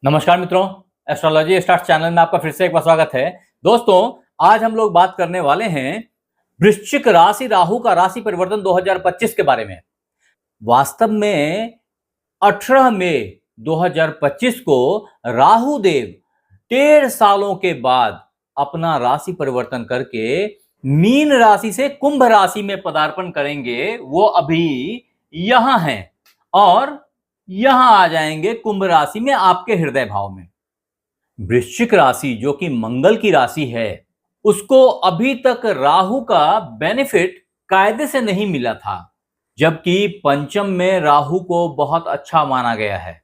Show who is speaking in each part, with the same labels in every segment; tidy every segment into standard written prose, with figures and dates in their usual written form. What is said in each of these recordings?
Speaker 1: नमस्कार मित्रों, astrology start channel में आपका फिर से एक बार स्वागत है। दोस्तों, आज हम लोग बात करने वाले हैं वृश्चिक राशि राहु का राशि परिवर्तन 2025 के बारे में। वास्तव में 18 मई 2025 को राहु देव 13 सालों के बाद अपना राशि परिवर्तन करके मीन राशि से कुंभ राशि में पदार्पण करेंगे। वो अभी यहां हैं और यहां आ जाएंगे कुंभ राशि में, आपके हृदय भाव में। वृश्चिक राशि जो कि मंगल की राशि है, उसको अभी तक राहु का बेनिफिट कायदे से नहीं मिला था, जबकि पंचम में राहु को बहुत अच्छा माना गया है।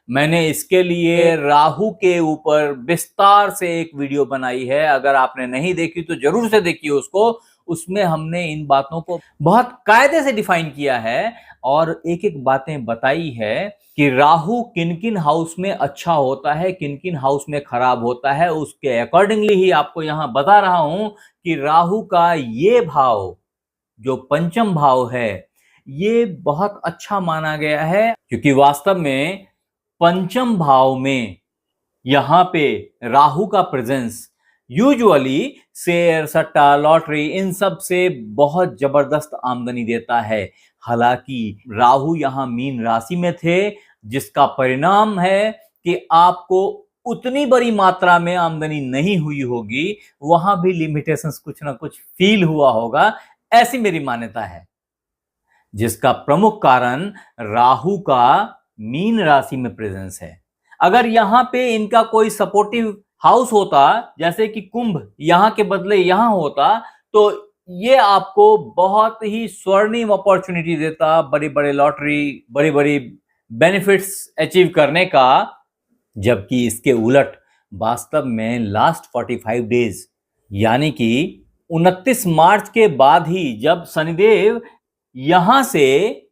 Speaker 1: मैंने इसके लिए राहु के ऊपर विस्तार से एक वीडियो बनाई है, अगर आपने नहीं देखी तो जरूर से देखिए उसको। उसमें हमने इन बातों को बहुत कायदे से डिफाइन किया है और एक एक बातें बताई है कि राहु किन किन हाउस में अच्छा होता है, किन किन हाउस में खराब होता है। उसके अकॉर्डिंगली ही आपको यहां बता रहा हूं कि राहु का ये भाव जो पंचम भाव है, ये बहुत अच्छा माना गया है, क्योंकि वास्तव में पंचम भाव में यहां पे राहु का प्रेजेंस यूजुअली शेयर, सट्टा, लॉटरी, इन सब से बहुत जबरदस्त आमदनी देता है। हालांकि राहु यहां मीन राशि में थे, जिसका परिणाम है कि आपको उतनी बड़ी मात्रा में आमदनी नहीं हुई होगी, वहां भी लिमिटेशंस कुछ ना कुछ फील हुआ होगा, ऐसी मेरी मान्यता है। जिसका प्रमुख कारण राहु का मीन राशि में प्रेजेंस है। अगर यहां पे इनका कोई सपोर्टिव हाउस होता, जैसे कि कुंभ यहां के बदले यहां होता, तो ये आपको बहुत ही स्वर्णिम अपॉर्चुनिटी देता, बड़ी बड़ी लॉटरी, बड़ी बड़ी बेनिफिट्स अचीव करने का। जबकि इसके उलट वास्तव में लास्ट 45 डेज यानी कि 29 मार्च के बाद ही जब शनिदेव यहां से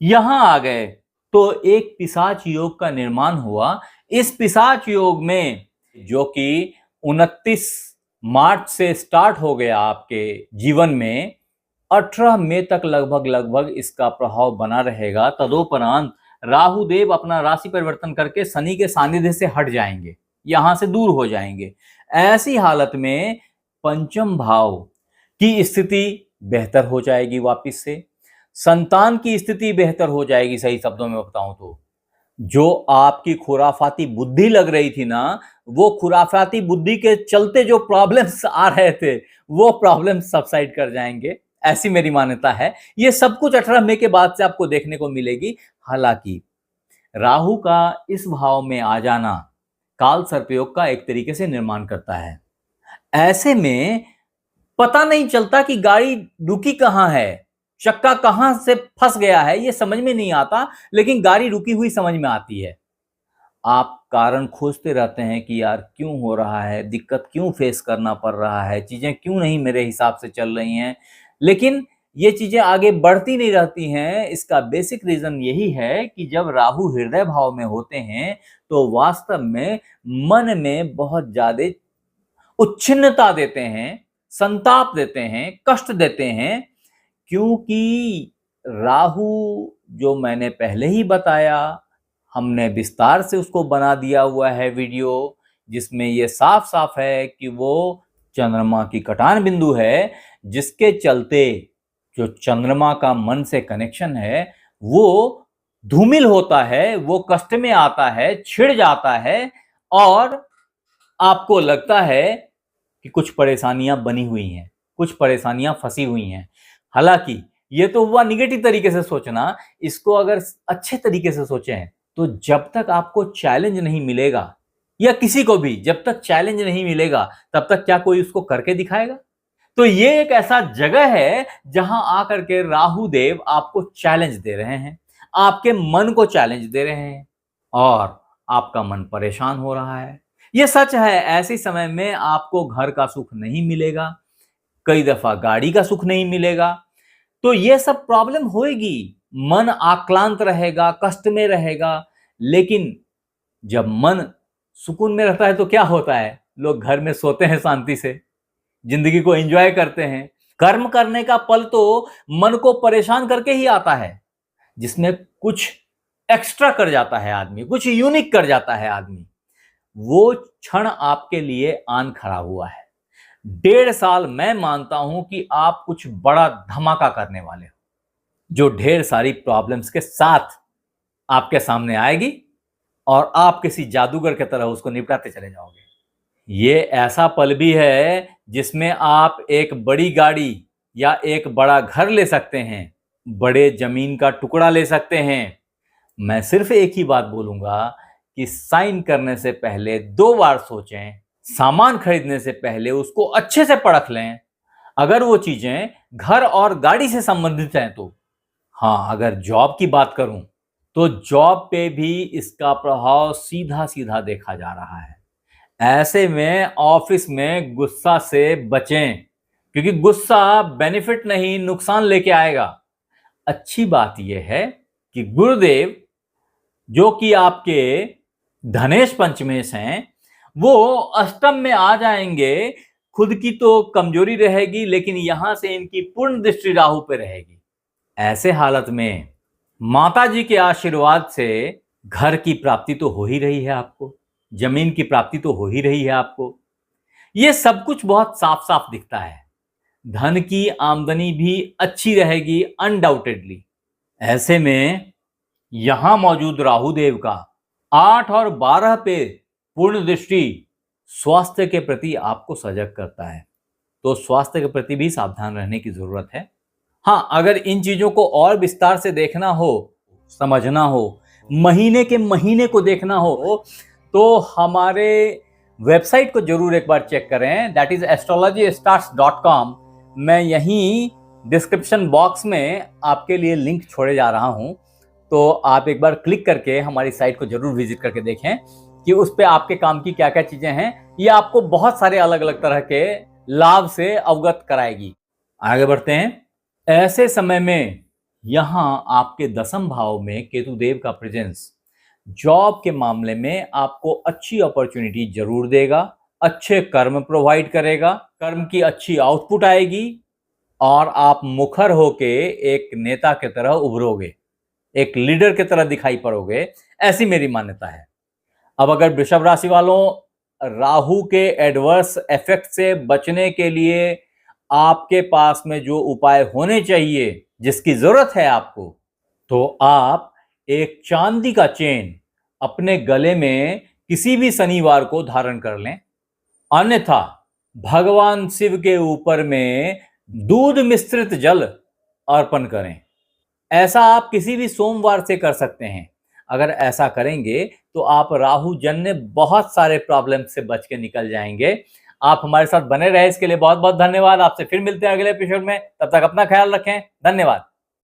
Speaker 1: यहां आ गए, तो एक पिशाच योग का निर्माण हुआ। इस पिशाच योग में, जो कि 29 मार्च से स्टार्ट हो गया आपके जीवन में, 18 मई तक लगभग इसका प्रभाव बना रहेगा। तदोपरांत राहु देव अपना राशि परिवर्तन करके शनि के सानिध्य से हट जाएंगे, यहां से दूर हो जाएंगे। ऐसी हालत में पंचम भाव की स्थिति बेहतर हो जाएगी, वापिस से संतान की स्थिति बेहतर हो जाएगी। सही शब्दों में बताऊं तो जो आपकी खुराफाती बुद्धि लग रही थी ना, वो खुराफाती बुद्धि के चलते जो प्रॉब्लम्स आ रहे थे, वो प्रॉब्लम्स सबसाइड कर जाएंगे, ऐसी मेरी मान्यता है। ये सब कुछ 18 मई के बाद से आपको देखने को मिलेगी। हालांकि राहु का इस भाव में आ जाना काल सर्पयोग का एक तरीके से निर्माण करता है। ऐसे में पता नहीं चलता कि गाड़ी रुकी कहां है, चक्का कहां से फंस गया है, ये समझ में नहीं आता, लेकिन गाड़ी रुकी हुई समझ में आती है। आप कारण खोजते रहते हैं कि यार क्यों हो रहा है, दिक्कत क्यों फेस करना पड़ रहा है, चीजें क्यों नहीं मेरे हिसाब से चल रही हैं, लेकिन ये चीजें आगे बढ़ती नहीं रहती हैं। इसका बेसिक रीजन यही है कि जब राहु हृदय भाव में होते हैं, तो वास्तव में मन में बहुत ज्यादा उच्छिन्नता देते हैं, संताप देते हैं, कष्ट देते हैं। क्योंकि राहु, जो मैंने पहले ही बताया, हमने विस्तार से उसको बना दिया हुआ है वीडियो, जिसमें ये साफ साफ है कि वो चंद्रमा की कटान बिंदु है, जिसके चलते जो चंद्रमा का मन से कनेक्शन है, वो धूमिल होता है, वो कष्ट में आता है, छिड़ जाता है, और आपको लगता है कि कुछ परेशानियां बनी हुई हैं, कुछ परेशानियां फंसी हुई हैं। हालांकि ये तो हुआ निगेटिव तरीके से सोचना। इसको अगर अच्छे तरीके से सोचें, तो जब तक आपको चैलेंज नहीं मिलेगा, या किसी को भी जब तक चैलेंज नहीं मिलेगा, तब तक क्या कोई उसको करके दिखाएगा? तो ये एक ऐसा जगह है जहां आकर के राहु देव आपको चैलेंज दे रहे हैं, आपके मन को चैलेंज दे रहे हैं, और आपका मन परेशान हो रहा है। ये सच है, ऐसे समय में आपको घर का सुख नहीं मिलेगा, कई दफा गाड़ी का सुख नहीं मिलेगा, तो ये सब प्रॉब्लम होएगी। मन आक्रांत रहेगा, कष्ट में रहेगा। लेकिन जब मन सुकून में रहता है तो क्या होता है, लोग घर में सोते हैं, शांति से जिंदगी को एंजॉय करते हैं। कर्म करने का पल तो मन को परेशान करके ही आता है, जिसमें कुछ एक्स्ट्रा कर जाता है आदमी, कुछ यूनिक कर जाता है आदमी, वो क्षण आपके लिए आन खड़ा हुआ है। 1.5 साल मैं मानता हूं कि आप कुछ बड़ा धमाका करने वाले हो, जो ढेर सारी प्रॉब्लम्स के साथ आपके सामने आएगी और आप किसी जादूगर की तरह उसको निपटाते चले जाओगे। ये ऐसा पल भी है जिसमें आप एक बड़ी गाड़ी या एक बड़ा घर ले सकते हैं, बड़े जमीन का टुकड़ा ले सकते हैं। मैं सिर्फ एक ही बात बोलूंगा कि साइन करने से पहले 2 बार सोचें, सामान खरीदने से पहले उसको अच्छे से परख लें। अगर वो चीजें घर और गाड़ी से संबंधित हैं तो। हाँ, अगर जॉब की बात करूं तो जॉब पे भी इसका प्रभाव सीधा सीधा देखा जा रहा है। ऐसे में ऑफिस में गुस्सा से बचें, क्योंकि गुस्सा बेनिफिट नहीं नुकसान लेके आएगा। अच्छी बात यह है कि गुरुदेव, जो कि आपके धनेश पंचमेश हैं, वो अष्टम में आ जाएंगे। खुद की तो कमजोरी रहेगी, लेकिन यहां से इनकी पूर्ण दृष्टि राहु पे रहेगी। ऐसे हालत में माता जी के आशीर्वाद से घर की प्राप्ति तो हो ही रही है आपको, जमीन की प्राप्ति तो हो ही रही है आपको। ये सब कुछ बहुत साफ साफ दिखता है। धन की आमदनी भी अच्छी रहेगी अनडाउटेडली। ऐसे में यहां मौजूद राहुदेव का 8 और 12 पे पूर्ण दृष्टि स्वास्थ्य के प्रति आपको सजग करता है, तो स्वास्थ्य के प्रति भी सावधान रहने की जरूरत है। हाँ, अगर इन चीजों को और विस्तार से देखना हो, समझना हो, महीने के महीने को देखना हो, तो हमारे वेबसाइट को जरूर एक बार चेक करें, दैट इज astrologystarts.com। मैं यहीं डिस्क्रिप्शन बॉक्स में आपके लिए लिंक छोड़े जा रहा हूं, तो आप एक बार क्लिक करके हमारी साइट को जरूर विजिट करके देखें कि उस पे आपके काम की क्या क्या चीजें हैं। ये आपको बहुत सारे अलग अलग तरह के लाभ से अवगत कराएगी। आगे बढ़ते हैं। ऐसे समय में यहां आपके 10वें भाव में केतुदेव का प्रेजेंस जॉब के मामले में आपको अच्छी अपॉर्चुनिटी जरूर देगा, अच्छे कर्म प्रोवाइड करेगा, कर्म की अच्छी आउटपुट आएगी और आप मुखर होके एक नेता की तरह उभरोगे, एक लीडर की तरह दिखाई पड़ोगे, ऐसी मेरी मान्यता है। अब अगर वृषभ राशि वालों, राहु के एडवर्स इफेक्ट से बचने के लिए आपके पास में जो उपाय होने चाहिए, जिसकी जरूरत है आपको, तो आप एक चांदी का चेन अपने गले में किसी भी शनिवार को धारण कर लें। अन्यथा भगवान शिव के ऊपर में दूध मिश्रित जल अर्पण करें। ऐसा आप किसी भी सोमवार से कर सकते हैं। अगर ऐसा करेंगे तो आप राहु जन्य बहुत सारे प्रॉब्लम से बच के निकल जाएंगे। आप हमारे साथ बने रहे, इसके लिए बहुत बहुत धन्यवाद। आपसे फिर मिलते हैं अगले एपिसोड में। तब तक अपना ख्याल रखें। धन्यवाद।